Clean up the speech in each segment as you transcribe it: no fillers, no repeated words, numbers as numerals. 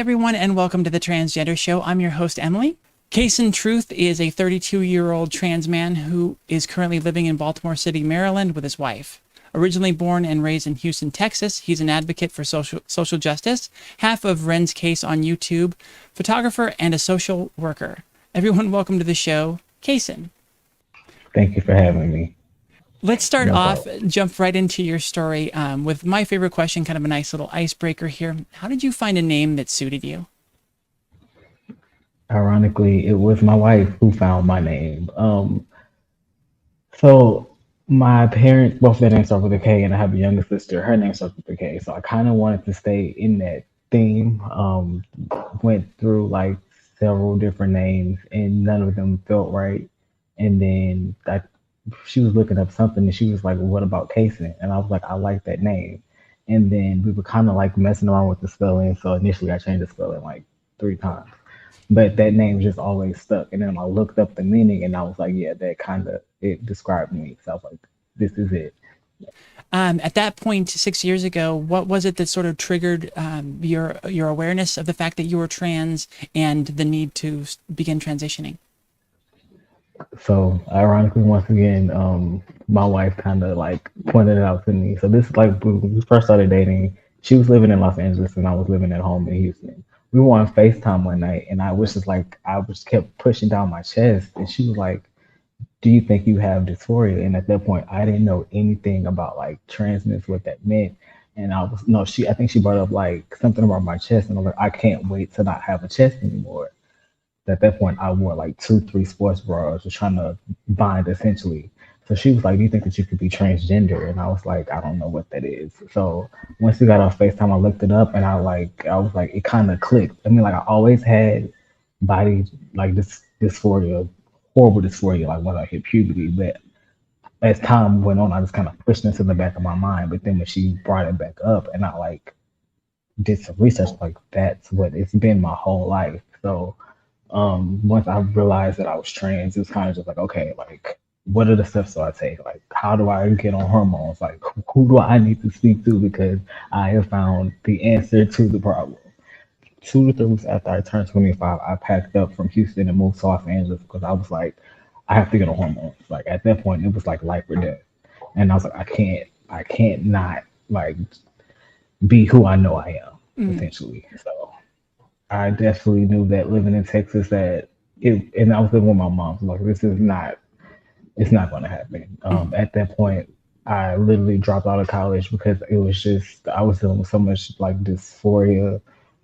everyone, and welcome to the Transgender Show. I'm your host, Emily. Kasen Truth is a 32-year-old trans man who is currently living in Baltimore City, Maryland with his wife. Originally born and raised in Houston, Texas, he's an advocate for social justice, half of renskaise on YouTube, photographer, and a social worker. Everyone, welcome to the show, Kasen. Thank you for having me. Let's start No off, problem. jump right into your story with my favorite question, kind of a nice little icebreaker here. How did you find a name that suited you? Ironically, it was my wife who found my name. So my parents, both their names start with a K, and I have a younger sister. Her name starts with a K. So I kind of wanted to stay in that theme. Went through like several different names, and none of them felt right. And then she was looking up something, and she was like, "What about Kason?" And I was like, "I like that name." And then we were kind of like messing around with the spelling. So initially, I changed the spelling like 3 times. But that name just always stuck. And then I looked up the meaning and I was like, yeah, that kind of it described me. So I was like, this is it. At that point, 6 years ago, what was it that sort of triggered your awareness of the fact that you were trans and the need to begin transitioning? So ironically, once again, my wife kind of like pointed it out to me. So this is like when we first started dating. She was living in Los Angeles and I was living at home in Houston. We were on FaceTime one night and I was just like I was kept pushing down my chest and she was like, do you think you have dysphoria? And at that point, I didn't know anything about like transness, what that meant. And I was no, she. I think she brought up like something about my chest, and I was like, I can't wait to not have a chest anymore. At that point, I wore like 2, 3 sports bras, just trying to bind essentially. So she was like, "Do you think that you could be transgender?" And I was like, "I don't know what that is." So once we got off Facetime, I looked it up, and I was like, it kind of clicked. I mean, like I always had body like this dysphoria, horrible dysphoria, like when I hit puberty, but as time went on, I just kind of pushed into the back of my mind. But then when she brought it back up, and I like did some research, like that's what it's been my whole life. So once I realized that I was trans, it was kind of just like, okay, like what are the steps do I take? Like how do I get on hormones? Like who do I need to speak to because I have found the answer to the problem. 2 to 3 weeks after I turned 25, I packed up from Houston and moved to Los Angeles because I was like, I have to get on hormones. Like at that point, it was like life or death, and I was like, I can't not like be who I know I am, Mm. essentially. So I definitely knew that living in Texas that it, and I was living with my mom. So like, this is not, it's not going to happen. Mm. At that point, I literally dropped out of college because it was just I was dealing with so much like dysphoria,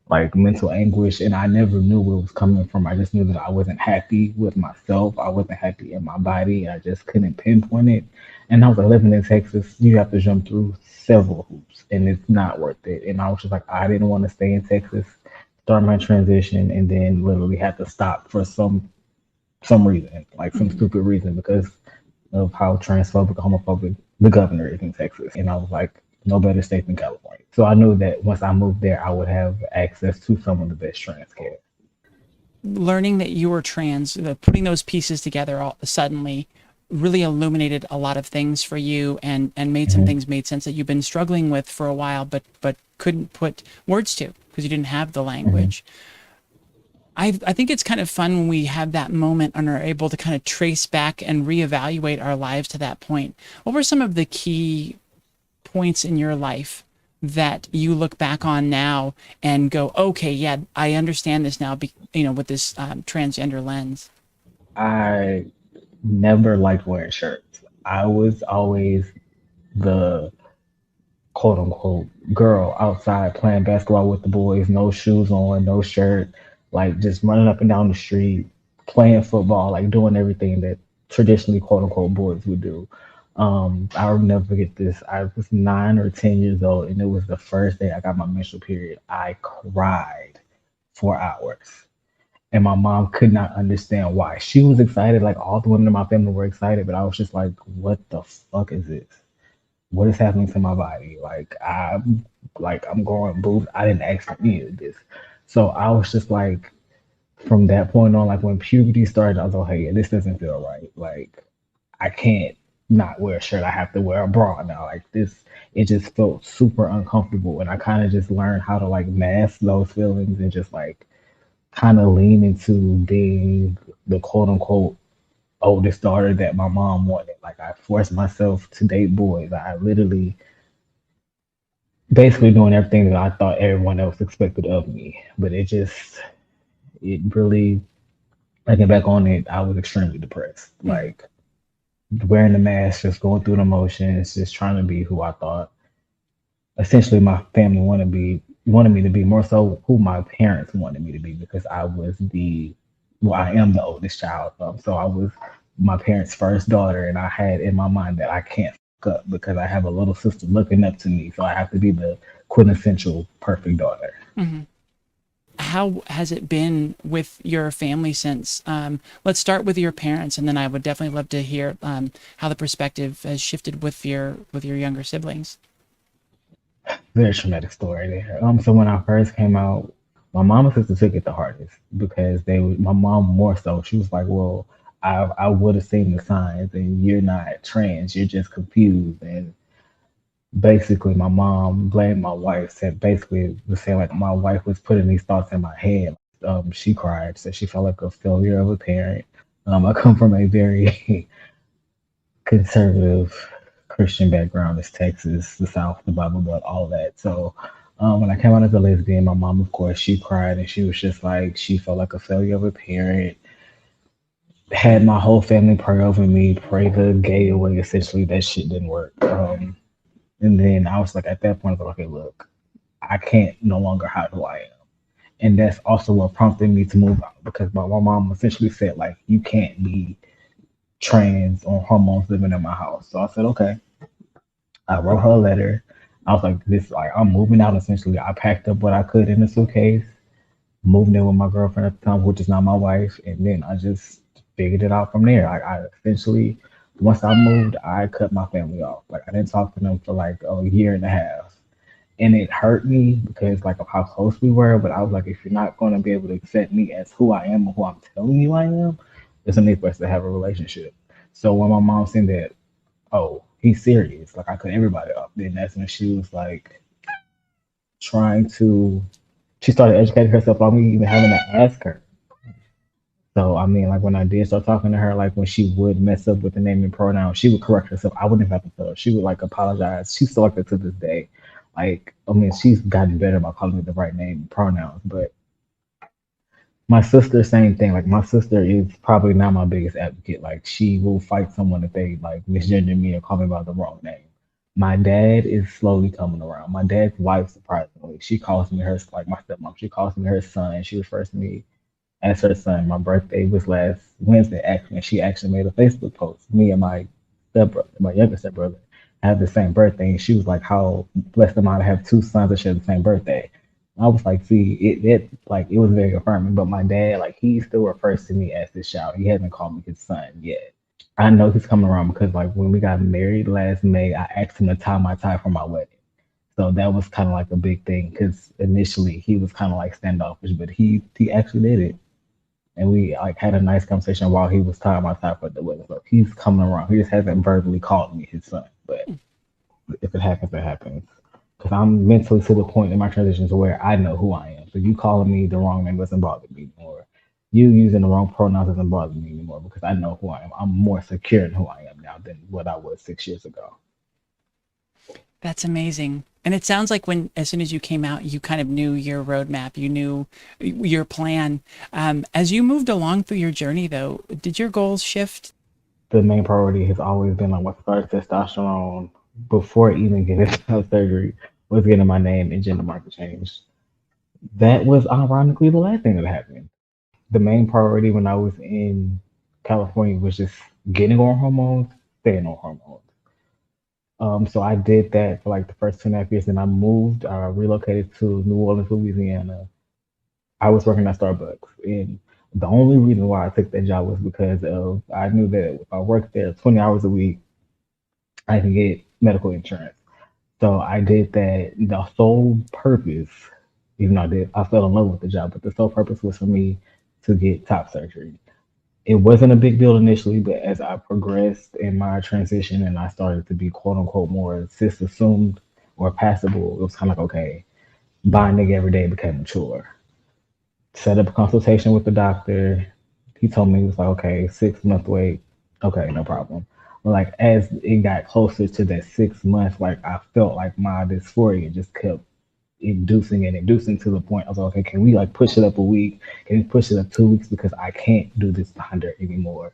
like mental anguish, and I never knew where it was coming from. I just knew that I wasn't happy with myself. I wasn't happy in my body. I just couldn't pinpoint it. And I was like, living in Texas, you have to jump through several hoops, and it's not worth it. And I was just like, I didn't want to stay in Texas, start my transition, and then literally had to stop for some reason, like some Mm. stupid reason, because of how transphobic, homophobic the governor is in Texas. And I was like, no better state than California. So I knew that once I moved there, I would have access to some of the best trans care. Learning that you were trans, putting those pieces together all suddenly really illuminated a lot of things for you and made some Mhm. things made sense that you've been struggling with for a while, but couldn't put words to because you didn't have the Mhm. language. I think it's kind of fun when we have that moment and are able to kind of trace back and reevaluate our lives to that point. What were some of the key points in your life that you look back on now and go, okay, yeah, I understand this now, with this transgender lens? I never liked wearing shirts. I was always the quote unquote girl outside playing basketball with the boys, no shoes on, no shirt, like just running up and down the street, playing football, like doing everything that traditionally quote unquote boys would do. I'll never forget this. I was 9 or 10 years old, and it was the first day I got my menstrual period. I cried for hours, and my mom could not understand why. She was excited, like all the women in my family were excited, but I was just like, "What the fuck is this? What is happening to my body? I'm growing boobs. I didn't ask for any of this." So I was just like, from that point on, like when puberty started, I was like, hey, this doesn't feel right. Like I can't. not wear a shirt. I have to wear a bra now. Like this, it just felt super uncomfortable, and I kind of just learned how to like mask those feelings and just like kind of lean into being the quote unquote oldest daughter that my mom wanted. Like I forced myself to date boys. I literally basically doing everything that I thought everyone else expected of me. But it really, looking back on it, I was extremely depressed. Mhm. Like wearing the mask, just going through the motions, just trying to be who I thought essentially my family wanted me to be, more so who my parents wanted me to be, because I am the oldest child. So I was my parents' first daughter, and I had in my mind that I can't fuck up because I have a little sister looking up to me, so I have to be the quintessential perfect daughter. Mhm. How has it been with your family since? Let's start with your parents, and then I would definitely love to hear how the perspective has shifted with your younger siblings. Very traumatic story there. So when I first came out, my mom and sister took it the hardest because my mom more so, she was like, well, I would have seen the signs and you're not trans, you're just confused. And basically my mom blamed my wife, said basically was saying like my wife was putting these thoughts in my head. She cried, said she felt like a failure of a parent. I come from a very conservative Christian background. It's Texas, the South, the Bible Belt, all that. So when I came out as a lesbian, my mom, of course, she cried and she was just like, she felt like a failure of a parent. Had my whole family pray over me, pray the gay away. Essentially, that shit didn't work. And then I was like, at that point, I was like, okay, look, I can't no longer hide who I am. And that's also what prompted me to move out because my mom essentially said, like, you can't be trans on hormones living in my house. So I said, okay. I wrote her a letter. I was like, this, like, I'm moving out essentially. I packed up what I could in a suitcase, moved in with my girlfriend at the time, which is not my wife, and then I just figured it out from there. I essentially, once I moved, I cut my family off. Like, I didn't talk to them for like a year and a half. And it hurt me because like of how close we were, but I was like, if you're not going to be able to accept me as who I am and who I'm telling you I am, there's no need for us to have a relationship. So when my mom said that, oh, he's serious. Like I cut everybody off. Then that's when she was like trying to. She started educating herself on me, even having to ask her. So I mean, like when I did start talking to her, like when she would mess up with the name and pronoun, she would correct herself. I wouldn't have to tell her. She would like apologize. She's still like that to this day. Like I mean, she's gotten better about calling me the right name and pronouns, but my sister, same thing. Like my sister is probably not my biggest advocate. Like she will fight someone if they like misgender me or call me by the wrong name. My dad is slowly coming around. My dad's wife, surprisingly, she calls me her like my stepmom. She calls me her son. She refers to me as her son. My birthday was last Wednesday, actually, and she actually made a Facebook post. Me and my stepbrother, my younger stepbrother, have the same birthday, and she was like, "How blessed am I to have two sons that share the same birthday?" I was like, "See, it like it was very affirming." But my dad, like, he still refers to me as his child. He hasn't called me his son yet. I know he's coming around because, like, when we got married last May, I asked him to tie my tie for my wedding. So that was kind of like a big thing because initially he was kind of like standoffish, but he actually did it, and we like had a nice conversation while he was tying my tie for the wedding. So he's coming around. He just hasn't verbally called me his son, but if it happens, it happens. Because I'm mentally to the point in my transition to where I know who I am. So you calling me the wrong name doesn't bother me anymore. You using the wrong pronouns doesn't bother me anymore because I know who I am. I'm more secure in who I am now than what I was 6 years ago. That's amazing. And it sounds like when, as soon as you came out, you kind of knew your roadmap, you knew your plan. As you moved along through your journey, though, did your goals shift? The main priority has always been like my first testosterone before even getting surgery was getting my name and gender marker changed. That was ironically the last thing that happened. The main priority when I was in California was just getting on hormones, staying on hormones. So I did that for like the first 2.5 years, and I moved, relocated to New Orleans, Louisiana. I was working at Starbucks, and the only reason why I took that job was because of I knew that if I worked there 20 hours a week, I can get medical insurance. So I did that. The sole purpose, even though I fell in love with the job, but the sole purpose was for me to get top surgery. It wasn't a big deal initially, but as I progressed in my transition and I started to be quote unquote more cis assumed or passable, it was kind of like, okay, buying nigga every day became mature. Set up a consultation with the doctor. He told me, he was like, okay, 6 month wait. Okay, no problem. But like as it got closer to that 6 months, like I felt like my dysphoria just kept inducing and inducing to the point I was like, okay, can we like push it up a week? Can we push it up 2 weeks? Because I can't do this binder anymore.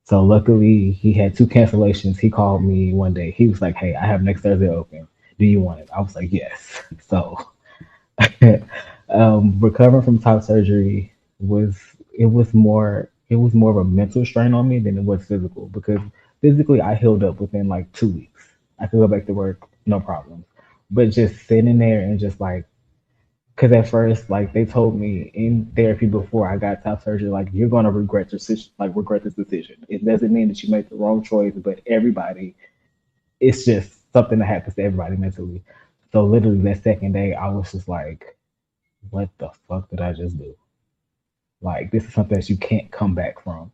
So luckily he had two cancellations. He called me one day. He was like, hey, I have next Thursday open. Do you want it? I was like, yes. So recovering from top surgery was it was more of a mental strain on me than it was physical because physically I healed up within like 2 weeks. I could go back to work, no problem. But just sitting there and just like, because at first, like they told me in therapy before I got top surgery, like you're gonna regret regret this decision. It doesn't mean that you made the wrong choice, but everybody, it's just something that happens to everybody mentally. So literally that second day, I was just like, what the fuck did I just do? Like this is something that you can't come back from.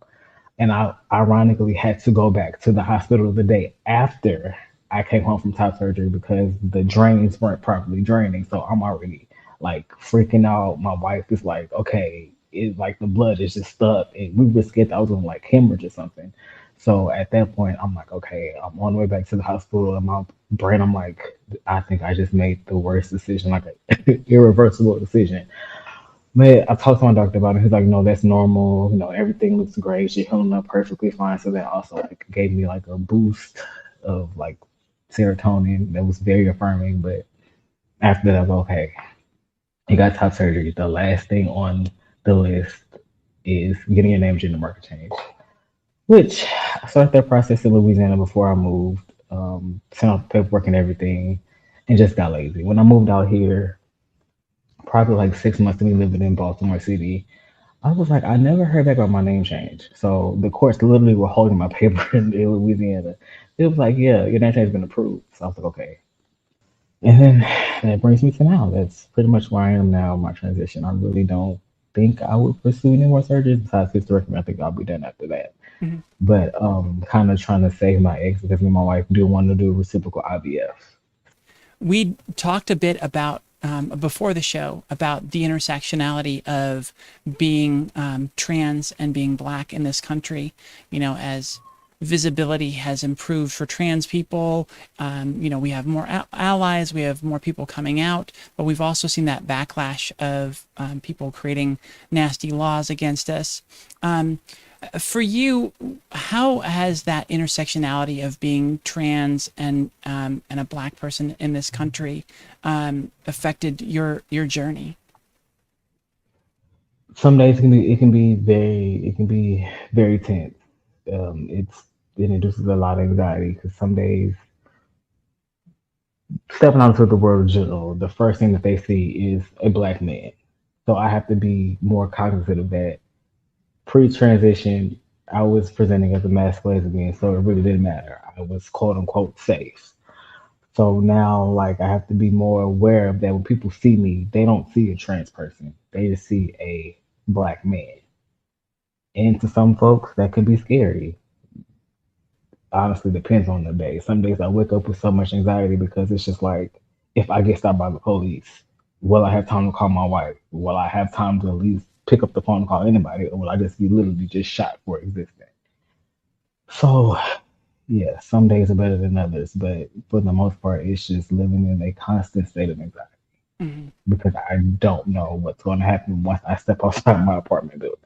And I ironically had to go back to the hospital the day after I came home from top surgery because the drains weren't properly draining. So I'm already like freaking out. My wife is like, okay, it's like the blood is just stuck. And we were scared that I was going to like hemorrhage or something. So at that point, I'm like, okay, I'm on the way back to the hospital. And my brain, I'm like, I think I just made the worst decision, like an irreversible decision. Man, I talked to my doctor about it. He's like, no, that's normal. You know, everything looks great. She's healing up perfectly fine. So that also like gave me like a boost of like serotonin that was very affirming. But after that, I was okay. You got top surgery. The last thing on the list is getting your name gender marker changed, which I started that process in Louisiana before I moved. Sent out the paperwork and everything, and just got lazy. When I moved out here, probably like 6 months to me living in Baltimore City, I was like, I never heard back about my name change. So the courts literally were holding my paper in Louisiana. It was like, yeah, your name change has been approved. So I was like, okay. And then that brings me to now. That's pretty much where I am now, my transition. I really don't think I would pursue any more surgeries besides hysterectomy. I think I'll be done after that. Mhm. But kind of trying to save my eggs because me and my wife do want to do reciprocal IVF. We talked a bit about before the show about the intersectionality of being trans and being black in this country. You know, as visibility has improved for trans people, you know, we have more allies, we have more people coming out, but we've also seen that backlash of people creating nasty laws against us. For you, how has that intersectionality of being trans and a black person in this country affected your journey? Some days it can be very tense. It's it induces a lot of anxiety because some days stepping out into the world in general, the first thing that they see is a black man. So I have to be more cognizant of that. Pre-transition, I was presenting as a masked lesbian, so it really didn't matter. I was quote unquote safe. So now, like, I have to be more aware of that. When people see me, they don't see a trans person; they just see a black man. And to some folks, that can be scary. Honestly, depends on the day. Some days I wake up with so much anxiety because it's just like, if I get stopped by the police, will I have time to call my wife? Will I have time to at least pick up the phone and call anybody, or will I just be literally just shot for existing? So yeah, some days are better than others, but for the most part, it's just living in a constant state of anxiety Mhm. because I don't know what's going to happen once I step outside my apartment building.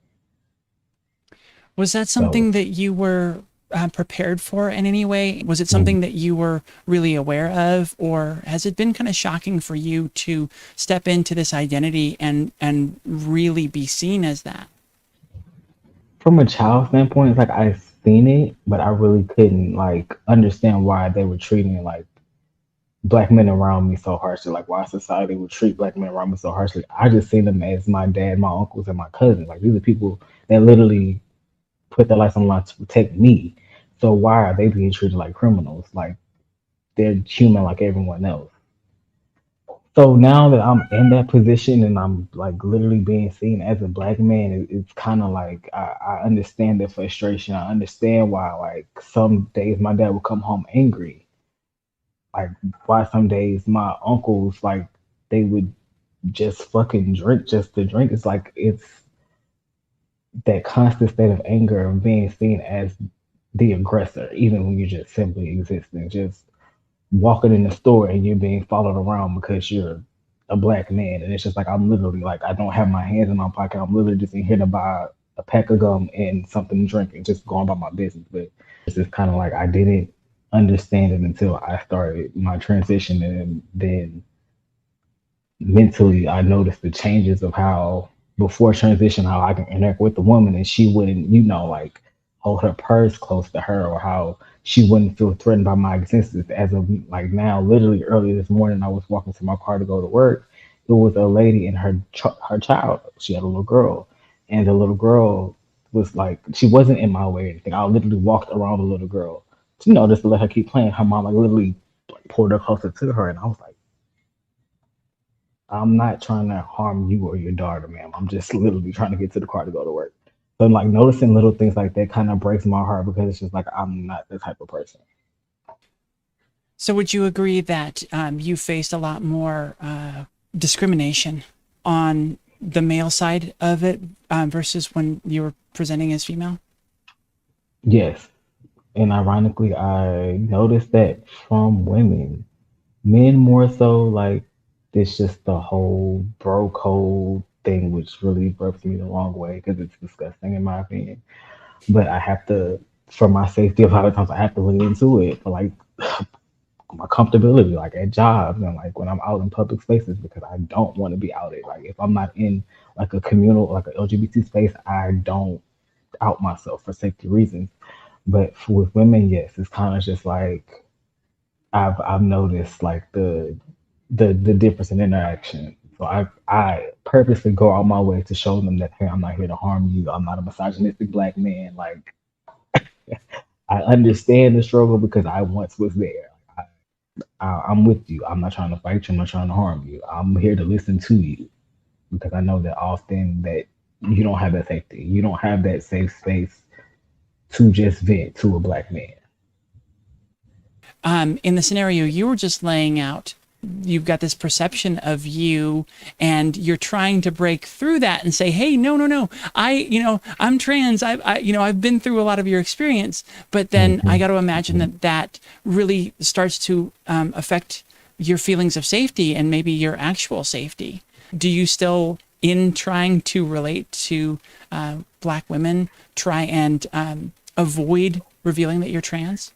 Was that So something that you were prepared for in any way? Was it mm, something that you were really aware of, or has it been kind of shocking for you to step into this identity and really be seen as that? from a child standpoint, it's like I've seen it, but I really couldn't like understand why they were treating like black men around me so harshly, like why society would treat black men around me so harshly. I just seen them as my dad, my uncles, and my cousins. Like these are people that literally put their lives on the line to protect me. So why are they being treated like criminals? Like they're human like everyone else. So now that I'm in that position and I'm like literally being seen as a black man, it's kind of like I understand the frustration. I understand why like some days my dad would come home angry. Like why some days my uncles like they would just fucking drink just to drink. It's like it's that constant state of anger of being seen as the aggressor, even when you're just simply existing, just walking in the store and you're being followed around because you're a black man. And it's just like I'm literally like I don't have my hands in my pocket. I'm literally just in here to buy a pack of gum and something to drink and just going about my business. But it's just kind of like I didn't understand it until I started my transition, and then mentally I noticed the changes of how before transition how I can interact with the woman and she wouldn't, like hold her purse close to her, or how she wouldn't feel threatened by my existence. As of like now, literally early this morning I was walking to my car to go to work. It was a lady and her child. She had a little girl, and the little girl was like she wasn't in my way or anything. I literally walked around the little girl, just to let her keep playing. Her mom like literally like, pulled her closer to her, and I was like, I'm not trying to harm you or your daughter, ma'am. I'm just literally trying to get to the car to go to work. So like noticing little things like that kind of breaks my heart because it's just like I'm not the type of person. So, would you agree that you faced a lot more discrimination on the male side of it versus when you were presenting as female? Yes. And ironically, I noticed that from women, men more so like it's just the whole bro code thing, which really rubs me the wrong way because it's disgusting in my opinion. But I have to, for my safety, a lot of times I have to lean into it for like my comfortability, like at jobs and like when I'm out in public spaces, because I don't want to be outed. Like if I'm not in like a communal, like an LGBT space, I don't out myself for safety reasons. But with women, yes, it's kind of just like I've noticed like the difference in interaction. So I purposely go out my way to show them that hey, I'm not here to harm you. I'm not a misogynistic black man. Like I understand the struggle because I once was there. I'm with you. I'm not trying to fight you. I'm not trying to harm you. I'm here to listen to you because I know that often that you don't have that safety. You don't have that safe space to just vent to a black man. In the scenario you were just laying out, you've got this perception of you and you're trying to break through that and say, hey, no, no, no, I'm trans. I've been through a lot of your experience, but then I Hmm. got to imagine that that really starts to affect your feelings of safety and maybe your actual safety. Do you still, in trying to relate to black women, try and avoid revealing that you're trans?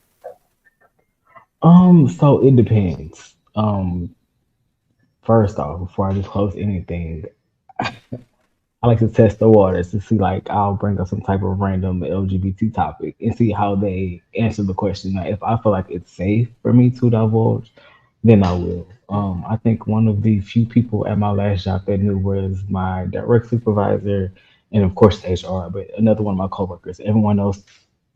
So it depends. First off, before I disclose anything, I like to test the waters to see like I'll bring up some type of random LGBT topic and see how they answer the question. Now, if I feel like it's safe for me to divulge, then I will. I think one of the few people at my last job that knew was my direct supervisor and of course HR, but another one of my coworkers. Everyone else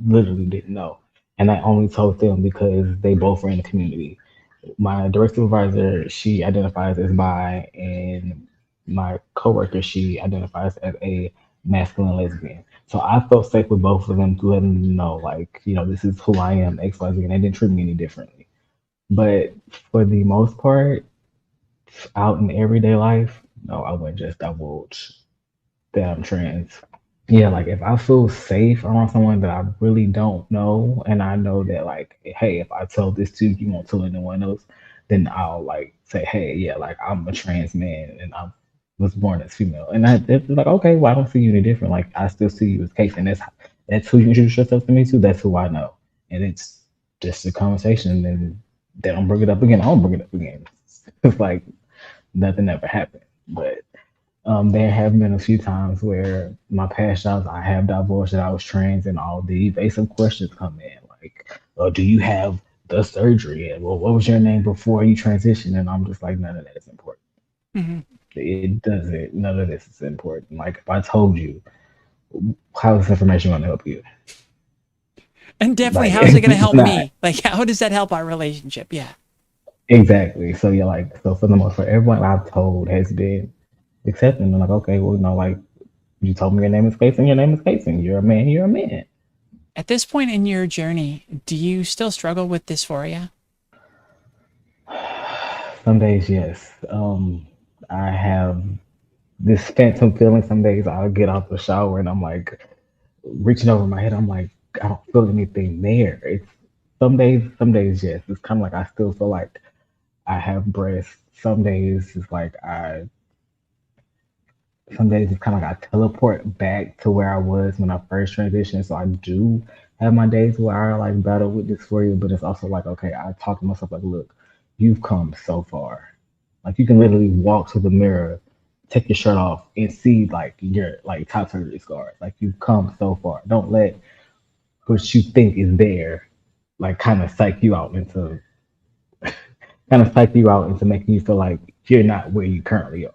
literally didn't know. And I only told them because they both were in the community. My direct supervisor, she identifies as bi, and my coworker, she identifies as a masculine lesbian. So I felt safe with both of them to let them know, like, this is who I am, X, Y, Z, and they didn't treat me any differently. But for the most part, out in everyday life, no, I wouldn't just divulge that I'm trans. Yeah, like if I feel safe around someone that I really don't know, and I know that like, hey, if I tell this to you, you won't tell anyone else, then I'll like say, hey, yeah, like I'm a trans man and I was born as female, and it's like, okay, well, I don't see you any different. Like I still see you as Case, and that's who you introduce yourself to me to. That's who I know, and it's just a conversation, and they don't bring it up again. I don't bring it up again. It's like nothing ever happened, but. There have been a few times where my past jobs I have divulged that I was trans, and all the evasive questions come in, like, "Do you have the surgery?" And well, what was your name before you transitioned? And I'm just like, none of that is important. Mm-hmm. It doesn't. None of this is important. Like, if I told you, how is this information going to help you? And definitely, Like, how is it going to help not. me? Like, how does that help our relationship? Yeah. exactly. So you're like, so for the most part, everyone I've told has been accepting. I'm like, okay, well, like you told me your name is Kasen, your name is Kasen. You're a man, you're a man. At this point in your journey, do you still struggle with dysphoria? Some days, yes. I have this phantom feeling. Some days I'll get out the shower and I'm like reaching over my head. I'm like, I don't feel anything there. It's some days, yes. It's kind of like I still feel like I have breasts. Some days it's like some days it's kind of like I teleport back to where I was when I first transitioned. So I do have my days where I like battle with dysphoria, but it's also like, okay, I talk to myself like, look, you've come so far. Like you can literally walk to the mirror, take your shirt off, and see like your like top surgery scars. Like you've come so far. Don't let what you think is there, like kind of psych you out into making you feel like you're not where you currently are.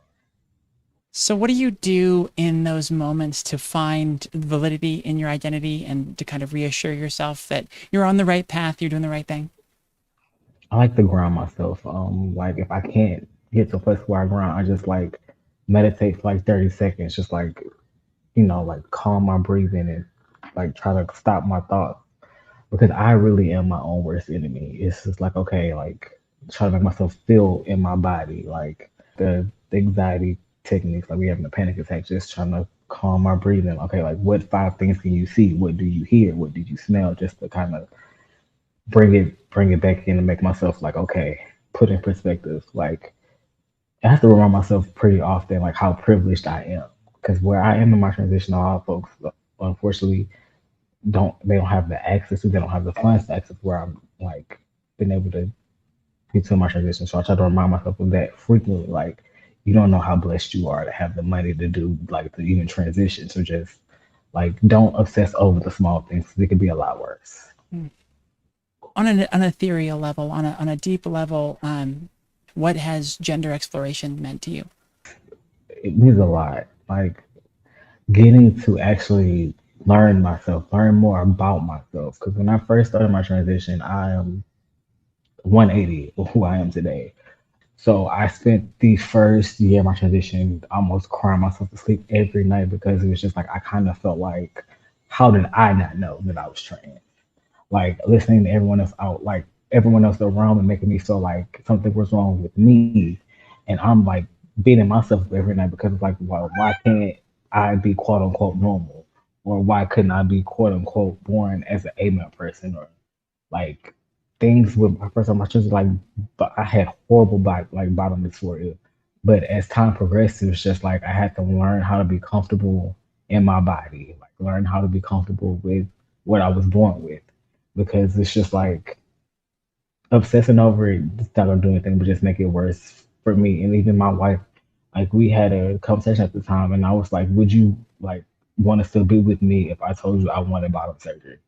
So, what do you do in those moments to find validity in your identity and to kind of reassure yourself that you're on the right path, you're doing the right thing? I like to ground myself. Like if I can't get to a place where I ground, I just like meditate for like 30 seconds, just like, like calm my breathing and like try to stop my thoughts because I really am my own worst enemy. It's just like, okay, like try to make myself feel in my body, like the anxiety techniques, like we having a panic attack, just trying to calm my breathing. Okay, like what five things can you see? What do you hear? What did you smell? Just to kind of bring it back in and make myself like, okay, put in perspective. Like I have to remind myself pretty often like how privileged I am. Because where I am in my transition, a lot of folks unfortunately don't have the access to, they don't have the funds to access where I'm like been able to get to my transition. So I try to remind myself of that frequently. Like you don't know how blessed you are to have the money to do like to even transition. So just like don't obsess over the small things 'cause it could be a lot worse. Hmm. On an ethereal level, on a deep level, what has gender exploration meant to you? It means a lot. Like getting to actually learn myself, learn more about myself. Because when I first started my transition, I am 180 of who I am today. So I spent the first year of my transition almost crying myself to sleep every night because it was just like I kind of felt like, how did I not know that I was trans? Like listening to everyone else out, like everyone else around me making me feel like something was wrong with me. And I'm like beating myself up every night because it's like, well, why can't I be quote unquote normal? Or why couldn't I be quote unquote born as an A-male person? Or like things with my first time my children, like but I had horrible bottom dysphoria. But as time progressed, it was just like I had to learn how to be comfortable in my body, like learn how to be comfortable with what I was born with. Because it's just like obsessing over it, it's not gonna do anything but just make it worse for me. And even my wife, like we had a conversation at the time, and I was like, "Would you like want to still be with me if I told you I wanted bottom surgery?"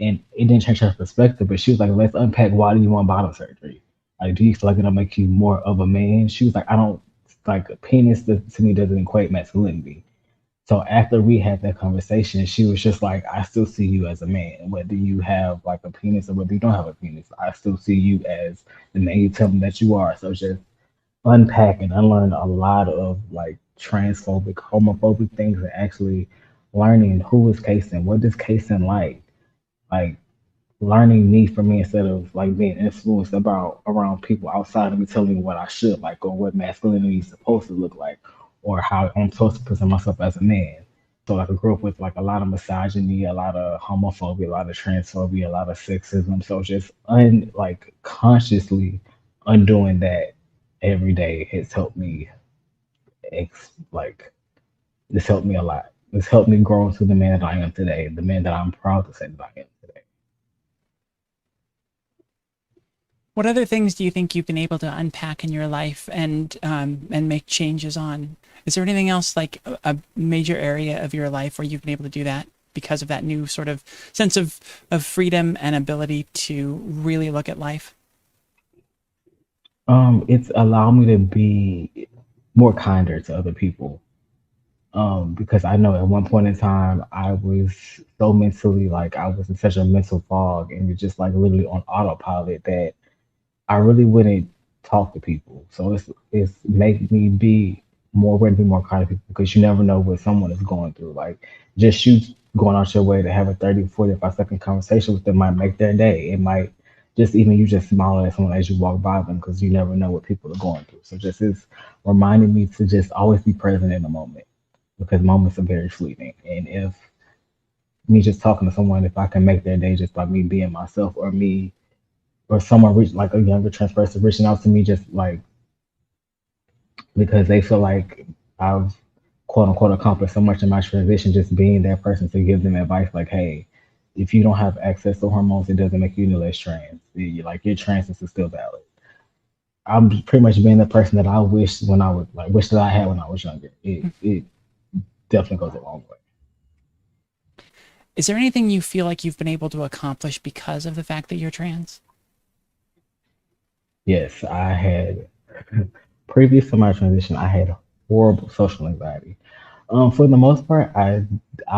And it didn't change her perspective, but she was like, "Let's unpack why do you want bottom surgery? Like, do you feel like it'll make you more of a man?" She was like, "I don't like a penis to me doesn't equate masculinity." So after we had that conversation, she was just like, I still see you as a man, whether you have like a penis or whether you don't have a penis. I still see you as the man you tell me that you are. So just unpack and unlearn a lot of like transphobic, homophobic things and actually learning who is Kason, what does Kason like learning me for me instead of like being influenced about around people outside of me telling me what I should like or what masculinity is supposed to look like or how I'm supposed to present myself as a man. So like I grew up with like a lot of misogyny, a lot of homophobia, a lot of transphobia, a lot of sexism. So just like consciously undoing that every day has helped me like this helped me a lot. This helped me grow into the man that I am today, the man that I'm proud to say that I am today. What other things do you think you've been able to unpack in your life and make changes on? Is there anything else like a major area of your life where you've been able to do that because of that new sort of sense of freedom and ability to really look at life? It's allowed me to be more kinder to other people. Because I know at one point in time I was so mentally like I was in such a mental fog and was just like literally on autopilot that I really wouldn't. talk to people. So it's made me be more ready to be more kind of people because you never know what someone is going through. Like just you going out your way to have a 30, 45-second conversation with them might make their day. It might just even you just smiling at someone as you walk by them because you never know what people are going through. So just it's reminding me to just always be present in the moment because moments are very fleeting. And if me just talking to someone, if I can make their day just by me being myself or me or someone like a younger trans person reaching out to me just like because they feel like I've quote unquote accomplished so much in my transition, just being that person to give them advice like, hey, if you don't have access to hormones, it doesn't make you any less trans. Like your transness is still valid. I'm pretty much being the person that I wish when I was like wish that I had when I was younger. It definitely goes a long way. Is there anything you feel like you've been able to accomplish because of the fact that you're trans? Yes, I had previous to my transition, I had horrible social anxiety. For the most part, I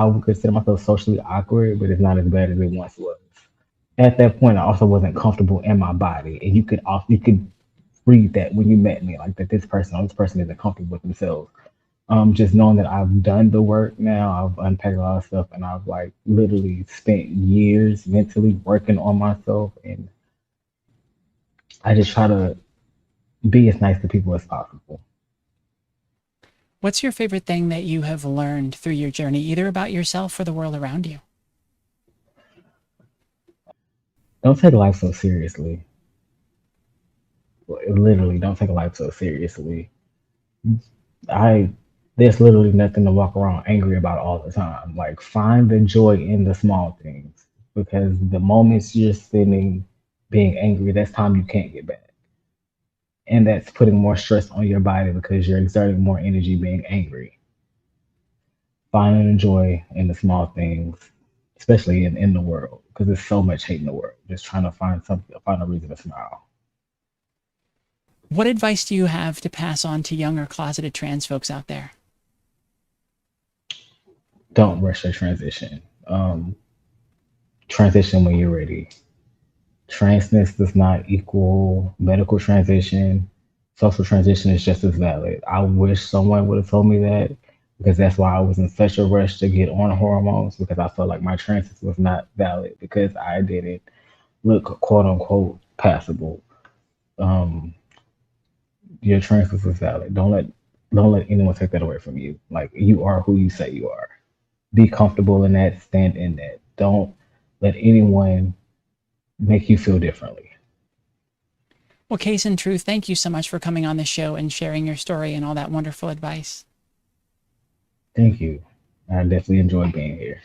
would consider myself socially awkward, but it's not as bad as it once was. At that point, I also wasn't comfortable in my body, and you could read that when you met me, like that this person isn't comfortable with themselves. Just knowing that I've done the work now, I've unpacked a lot of stuff, and I've like literally spent years mentally working on myself, and I just try to be as nice to people as possible. What's your favorite thing that you have learned through your journey, either about yourself or the world around you? Don't take life so seriously. Literally, don't take life so seriously. I there's literally nothing to walk around angry about all the time. Like find the joy in the small things because the moments you're spending being angry, that's time you can't get back. And that's putting more stress on your body because you're exerting more energy being angry. Finding the joy in the small things, especially in the world, because there's so much hate in the world. Just trying to find something, find a reason to smile. What advice do you have to pass on to younger closeted trans folks out there? Don't rush your transition. Transition when you're ready. Transness does not equal medical transition. Social transition is just as valid. I wish someone would have told me that because that's why I was in such a rush to get on hormones because I felt like my transition was not valid because I didn't look quote unquote passable. Um, your transition is valid. Don't let anyone take that away from you. Like you are who you say you are. Be comfortable in that. Stand in that. Don't let anyone make you feel differently. Well, Kasen Truth, thank you so much for coming on the show and sharing your story and all that wonderful advice. Thank you. I definitely enjoyed being here.